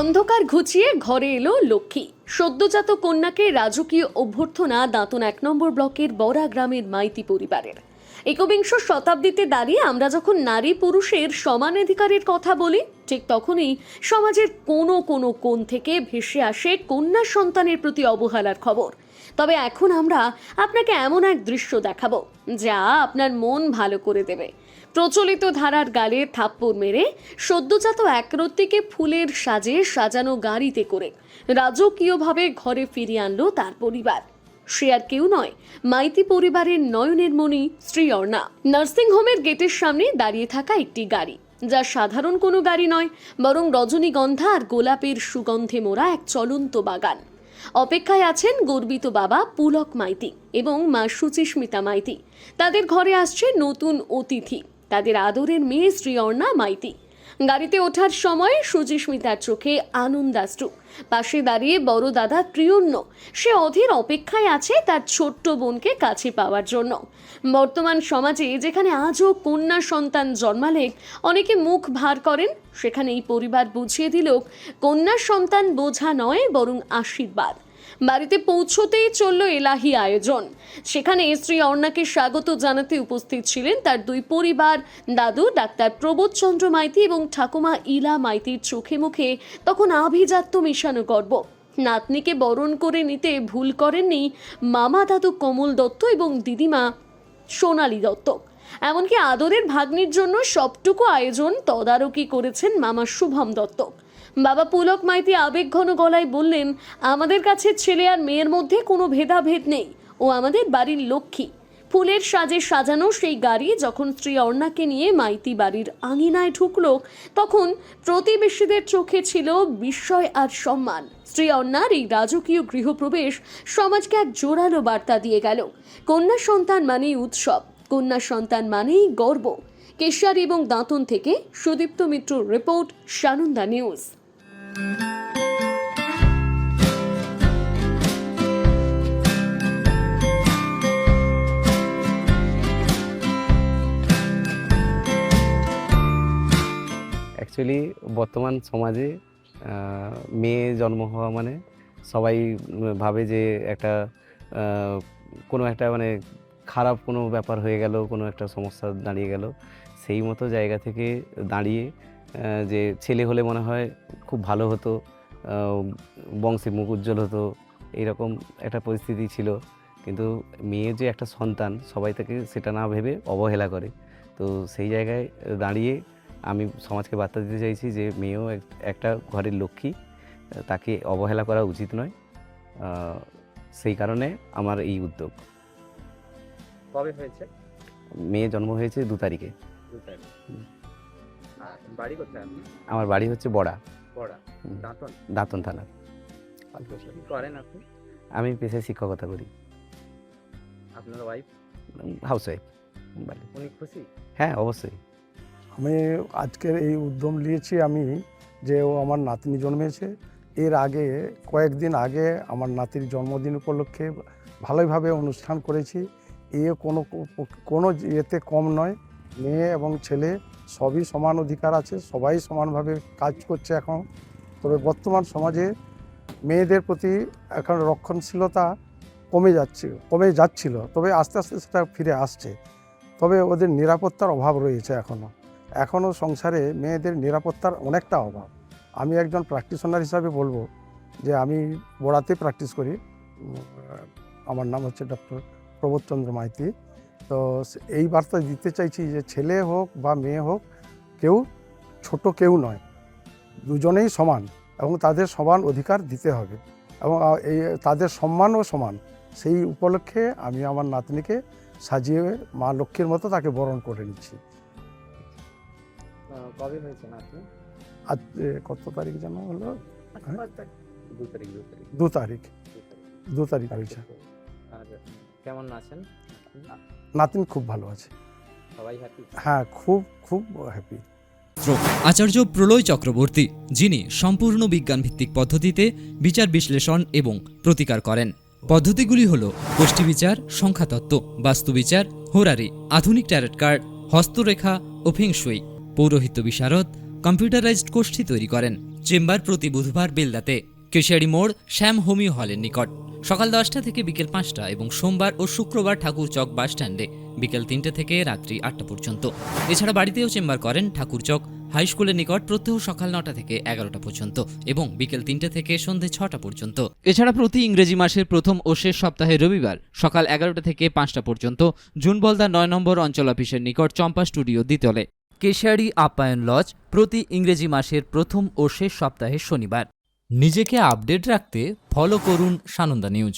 অন্ধকার ঘুচিয়ে ঘরে এলো লক্ষ্মী। সদ্যজাত কন্যাকে রাজকীয় অভ্যর্থনা দাঁতন 1 নম্বর ব্লকের বড়া গ্রামের মাইতি পরিবারের। একবিংশ শতাব্দীতে দাঁড়িয়ে আমরা যখন নারী পুরুষের সমান অধিকারের কথা বলি, ঠিক তখনই সমাজের কোনো কোণ থেকে ভেসে আসে কন্যা সন্তানের প্রতি অবহেলার খবর। তবে এখন আমরা আপনাকে এমন এক দৃশ্য দেখাবো যা আপনার মন ভালো করে দেবে। প্রচলিত ধারার গালে থাপ্পড় মেরে সদ্যজাত একরত্তিকে ফুলের সাজে সাজানো গাড়িতে করে রাজকীয়ভাবে ঘরে ফিরিয়ে আনলো তার পরিবার। সে আর কেউ নয়, মাইতি পরিবারের নয়নের মণি শ্রী অর্ণা। নার্সিংহোমের গেটের সামনে দাঁড়িয়ে থাকা একটি গাড়ি, যা সাধারণ কোনো গাড়ি নয়, বরং রজনীগন্ধা আর গোলাপের সুগন্ধে মোড়া এক চলন্ত বাগান। অপেক্ষায় আছেন গর্বিত বাবা পুলক মাইতি এবং মা সুচিস্মিতা মাইতি। তাদের ঘরে আসছে নতুন অতিথি, তাদের আদরের মেয়ে শ্রী অর্ণা মাইতি। গাড়িতে ওঠার সময় সুচিস্মিতার চোখে আনন্দাশ্রু। পাশে দাঁড়িয়ে বড় দাদা প্রিয়ন্য, সে অধীর অপেক্ষায় আছে তার ছোট্ট বোনকে কাছে পাওয়ার জন্য। বর্তমান সমাজে যেখানে আজও কন্যা সন্তান জন্মালে অনেকে মুখ ভার করেন, সেখানে এই পরিবার বুঝিয়ে দিল কন্যা সন্তান বোঝা নয়, বরং আশীর্বাদ। বাড়িতে পৌঁছতেই চলল এলাহি আয়োজন। সেখানে শ্রী অর্ণাকে স্বাগত জানাতে উপস্থিত ছিলেন তার দুই পরিবার। দাদু ডাক্তার প্রবোধচন্দ্র মাইতি এবং ঠাকুমা ইলা মাইতির চোখে মুখে তখন আভিজাত্য মেশানো গর্ব। নাতনিকে বরণ করে নিতে ভুল করেননি মামা দাদু কমল দত্ত এবং দিদিমা সোনালী দত্ত। এমনকি আদরের ভাগ্নির জন্য সবটুকু আয়োজন তদারকি করেছেন মামা শুভম দত্ত। বাবা পুলক মাইতি আবেগঘন গলায় বললেন, আমাদের কাছে ছেলে আর মেয়ের মধ্যে কোনো ভেদাভেদ নেই, ও আমাদের বাড়ির লক্ষ্মী। ফুলের সাজে সাজানো সেই গাড়ি যখন শ্রী অর্ণাকে নিয়ে মাইতি বাড়ির আঙিনায় ঢুকলো, তখন প্রতিবেশীদের চোখে ছিল বিস্ময় আর সম্মান। শ্রী অর্ণার এই রাজকীয় গৃহপ্রবেশ সমাজকে এক জোরালো বার্তা দিয়ে গেল। কন্যা সন্তান মানেই উৎসব, কন্যা সন্তান মানেই গর্ব। কেশিয়ারি এবং দাঁতন থেকে সুদীপ্ত মিত্রর রিপোর্ট, সানন্দা নিউজ। অ্যাকচুয়ালি বর্তমান সমাজে মেয়ে জন্ম হওয়া মানে সবাই ভাবে যে একটা কোনো একটা মানে খারাপ কোনো ব্যাপার হয়ে গেল, কোনো একটা সমস্যা দাঁড়িয়ে গেল। সেই মতো জায়গা থেকে দাঁড়িয়ে যে ছেলে হলে মনে হয় খুব ভালো হতো, বংশের মুখ উজ্জ্বল হতো, এইরকম একটা পরিস্থিতি ছিল। কিন্তু মেয়ে যে একটা সন্তান, সবাই তাকে সেটা না ভেবে অবহেলা করে। তো সেই জায়গায় দাঁড়িয়ে আমি সমাজকে বার্তা দিতে চাইছি যে মেয়েও একটা ঘরের লক্ষ্মী, তাকে অবহেলা করা উচিত নয়। সেই কারণে আমার এই উদ্যোগ। কবে হয়েছে? মেয়ে জন্ম হয়েছে 2 তারিখে। 2 তারিখ। বাড়ি কোথায়? আমার বাড়ি হচ্ছে বড়া, দাঁতন দাঁতন থানা। কি করেন আপনি? আমি পেশায় শিক্ষকতা করি। আপনার ওয়াইফ? House wife. উনি খুশি? হ্যাঁ, অবশ্যই। আমি আজকের এই উদ্যম নিয়েছি আমি, যে ও আমার নাতনি জন্মেছে। এর আগে কয়েকদিন আগে আমার নাতির জন্মদিন উপলক্ষে ভালোইভাবে অনুষ্ঠান করেছি। কোনো ইয়েতে কম নয়, মেয়ে এবং ছেলে সবই সমান অধিকার আছে, সবাই সমানভাবে কাজ করছে এখন। তবে বর্তমান সমাজে মেয়েদের প্রতি এখন রক্ষণশীলতা কমে যাচ্ছিল, তবে আস্তে আস্তে সেটা ফিরে আসছে। তবে ওদের নিরাপত্তার অভাব রয়েছে এখনও সংসারে মেয়েদের নিরাপত্তার অনেকটা অভাব। আমি একজন প্র্যাকটিশনার হিসাবে বলবো যে আমি বড়াতে প্র্যাকটিস করি। আমার নাম হচ্ছে ডক্টর প্রবোধচন্দ্র মাইতি। তো এই বার্তা দিতে চাইছি যে ছেলে হোক বা মেয়ে হোক, কেউ ছোট কেউ নয়, দুজনেই সমান এবং তাদের সমান অধিকার দিতে হবে এবং এই তাদের সম্মানও সমান। সেই উপলক্ষে আমি আমার নাতনিকে সাজিয়ে মা লক্ষ্মীর মতো তাকে বরণ করে নিচ্ছি। কবে হয়েছে আপনি? আজ কত তারিখ যেন হলো? 2 তারিখ 2 তারিখ হয়েছে। আর কেমন আছেন? নাতিন খুব ভালো আছে, সবাই হ্যাপি? হ্যাঁ, খুব হ্যাপি। আচার্য প্রলয় চক্রবর্তী, যিনি সম্পূর্ণ বিজ্ঞানভিত্তিক পদ্ধতিতে বিচার বিশ্লেষণ এবং প্রতিকার করেন। পদ্ধতিগুলি হল গোষ্ঠী বিচার, সংখ্যাতত্ত্ব, বাস্তুবিচার, হোরারি, আধুনিক ট্যারট কার্ড, হস্তরেখা ও ফেংশুই। পৌরোহিত্য বিশারদ, কম্পিউটারাইজড গোষ্ঠী তৈরি করেন। চেম্বার প্রতি বুধবার বেলদাতে, কেশিয়ারি মোড় শ্যাম হোমিও হলের নিকট, সকাল 10টা থেকে বিকেল 5টা এবং সোমবার ও শুক্রবার ঠাকুরচক বাসস্ট্যান্ডে বিকেল 3টে থেকে রাত্রি 8টা পর্যন্ত। এছাড়া বাড়িতেও চেম্বার করেন ঠাকুরচক হাই স্কুলের নিকট প্রত্যহ সকাল 9টা থেকে 11টা পর্যন্ত এবং বিকেল 3টে থেকে সন্ধে 6টা পর্যন্ত। এছাড়া প্রতি ইংরেজি মাসের প্রথম ও শেষ সপ্তাহে রবিবার সকাল 11টা থেকে 5টা পর্যন্ত জুনবলদা 9 নম্বর অঞ্চল অফিসের নিকট চম্পা স্টুডিও দ্বিতলে। কেশিয়ারি আপ্যায়ন লজ প্রতি ইংরেজি মাসের প্রথম ও শেষ সপ্তাহে শনিবার। নিজেকে আপডেট রাখতে ফলো করুন সানন্দা নিউজ।